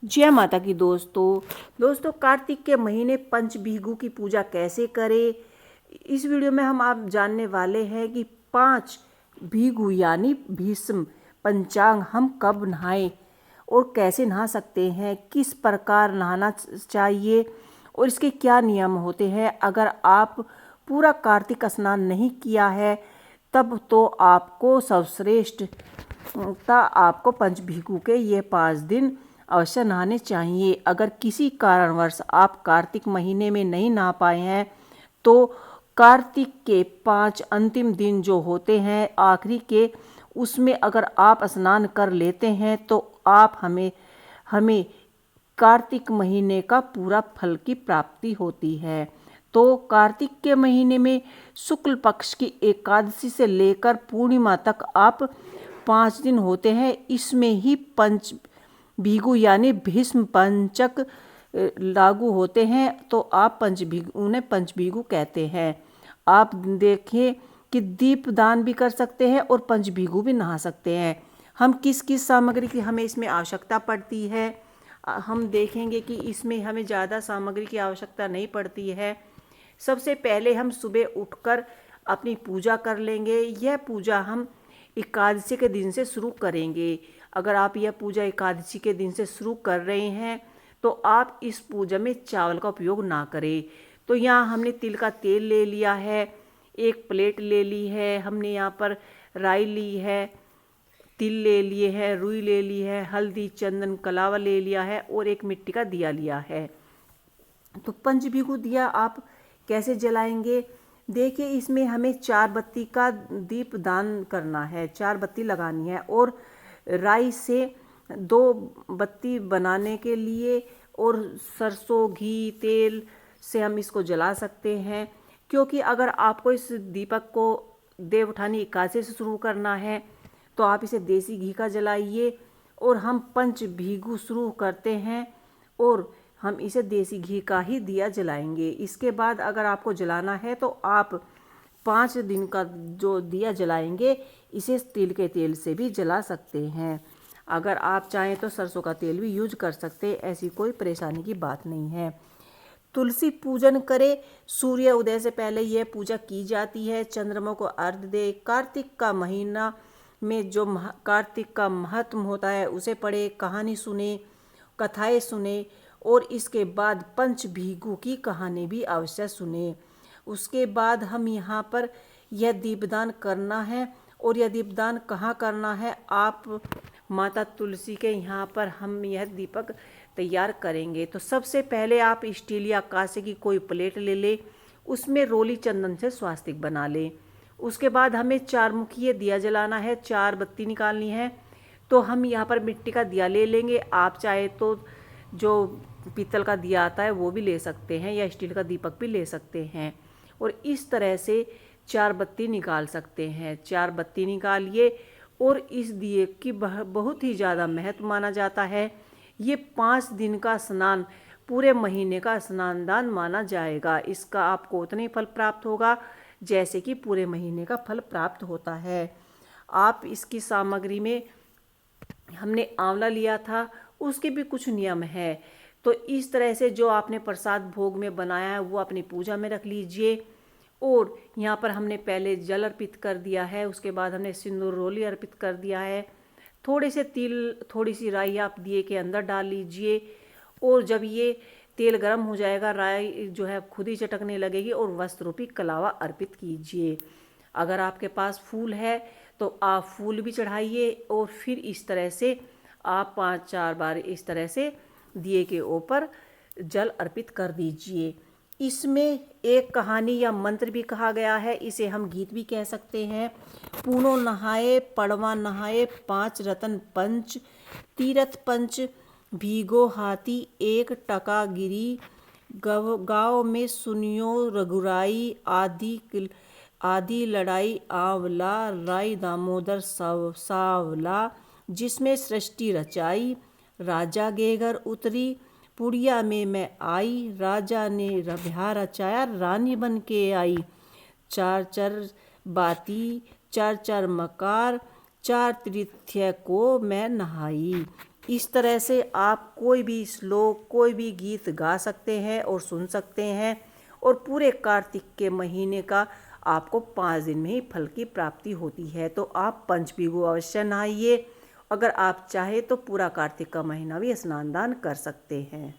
जय माता की दोस्तों कार्तिक के महीने पंचभीगु की पूजा कैसे करें। इस वीडियो में हम आप जानने वाले हैं कि 5 भीगु यानी भीष्म पंचांग हम कब नहाएं और कैसे नहा सकते हैं, किस प्रकार नहाना चाहिए और इसके क्या नियम होते हैं। अगर आप पूरा कार्तिक स्नान नहीं किया है तब तो आपको सर्वश्रेष्ठ आपको पंचभीगु के ये 5 दिन अवश्य नहाने चाहिए। अगर किसी कारणवश आप कार्तिक महीने में नहीं नहा पाए हैं तो कार्तिक के 5 अंतिम दिन जो होते हैं आखिरी के, उसमें अगर आप स्नान कर लेते हैं तो आप हमें कार्तिक महीने का पूरा फल की प्राप्ति होती है। तो कार्तिक के महीने में शुक्ल पक्ष की एकादशी से लेकर पूर्णिमा तक आप 5 दिन होते हैं। इसमें ही पंच भीगु यानी भीष्म पंचक लागू होते हैं, तो आप उन्हें पंचभीगु कहते हैं। आप देखिए कि दीपदान भी कर सकते हैं और पंचभीगु भी नहा सकते हैं। हम किस किस सामग्री की हमें इसमें आवश्यकता पड़ती है, हम देखेंगे कि इसमें हमें ज़्यादा सामग्री की आवश्यकता नहीं पड़ती है। सबसे पहले हम सुबह उठकर अपनी पूजा कर लेंगे। यह पूजा हम एकादशी के दिन से शुरू करेंगे। अगर आप यह पूजा एकादशी के दिन से शुरू कर रहे हैं तो आप इस पूजा में चावल का उपयोग ना करें। तो यहाँ हमने तिल का तेल ले लिया है, एक प्लेट ले ली है, हमने यहाँ पर राई ली है, तिल ले लिए हैं, रुई ले ली है, हल्दी चंदन कलावा ले लिया है और एक मिट्टी का दिया लिया है। तो पंचभीगु दिया आप कैसे जलाएंगे, देखिए इसमें हमें 4 बत्ती का दीप दान करना है, 4 बत्ती लगानी है और राई से 2 बत्ती बनाने के लिए और सरसों घी तेल से हम इसको जला सकते हैं। क्योंकि अगर आपको इस दीपक को देव उठानी एकादशी से शुरू करना है तो आप इसे देसी घी का जलाइए और हम पंचभीगु शुरू करते हैं और हम इसे देसी घी का ही दिया जलाएंगे। इसके बाद अगर आपको जलाना है तो आप 5 दिन का जो दिया जलाएंगे इसे तिल के तेल से भी जला सकते हैं। अगर आप चाहें तो सरसों का तेल भी यूज कर सकते हैं, ऐसी कोई परेशानी की बात नहीं है। तुलसी पूजन करें, सूर्य उदय से पहले यह पूजा की जाती है। चंद्रमा को अर्घ्य दे, कार्तिक का महीना में जो कार्तिक का महत्व होता है उसे पढ़े, कहानी सुने, कथाएं सुने और इसके बाद पंचभीगु की कहानी भी अवश्य सुने। उसके बाद हम यहाँ पर यह दीपदान करना है और यह दीपदान कहाँ करना है, आप माता तुलसी के यहाँ पर हम यह दीपक तैयार करेंगे। तो सबसे पहले आप स्टील या कांसे की कोई प्लेट ले लें, उसमें रोली चंदन से स्वास्तिक बना लें। उसके बाद हमें 4 मुखी दिया जलाना है, 4 बत्ती निकालनी है। तो हम यहाँ पर मिट्टी का दिया ले लेंगे, आप चाहे तो जो पीतल का दिया आता है वो भी ले सकते हैं या स्टील का दीपक भी ले सकते हैं और इस तरह से 4 बत्ती निकाल सकते हैं। 4 बत्ती निकालिए और इस दिए की बहुत ही ज़्यादा महत्व माना जाता है। ये 5 दिन का स्नान पूरे महीने का स्नान दान माना जाएगा। इसका आपको उतना ही फल प्राप्त होगा जैसे कि पूरे महीने का फल प्राप्त होता है। आप इसकी सामग्री में हमने आंवला लिया था, उसके भी कुछ नियम है। तो इस तरह से जो आपने प्रसाद भोग में बनाया है वो अपनी पूजा में रख लीजिए। और यहाँ पर हमने पहले जल अर्पित कर दिया है, उसके बाद हमने सिंदूर रोली अर्पित कर दिया है। थोड़े से तिल थोड़ी सी राई आप दिए के अंदर डाल लीजिए और जब ये तेल गर्म हो जाएगा राई जो है खुद ही चटकने लगेगी और वस्त्र रूपी कलावा अर्पित कीजिए। अगर आपके पास फूल है तो आप फूल भी चढ़ाइए और फिर इस तरह से आप 5-4 बार इस तरह से दिए के ऊपर जल अर्पित कर दीजिए। इसमें एक कहानी या मंत्र भी कहा गया है, इसे हम गीत भी कह सकते हैं। पूनो नहाए पड़वा नहाए 5 रतन पंच, तीरथ पंच भीगो हाथी 1 टका गिरी, गाँव में सुनियो रघुराई आदि लड़ाई आंवला, राई दामोदर सावला, जिसमें सृष्टि रचाई, राजा गेगर उतरी, पुड़िया में मैं आई, राजा ने रभ्या रचाया, रानी बन के आई, 4 बाती 4 मकार, 4 तृतीय को मैं नहाई। इस तरह से आप कोई भी श्लोक, कोई भी गीत गा सकते हैं और सुन सकते हैं, और पूरे कार्तिक के महीने का आपको 5 दिन में ही फल की प्राप्ति होती है। तो आप पंचभीगु अवश्य नहाइए। अगर आप चाहे तो पूरा कार्तिक का महीना भी स्नान दान कर सकते हैं।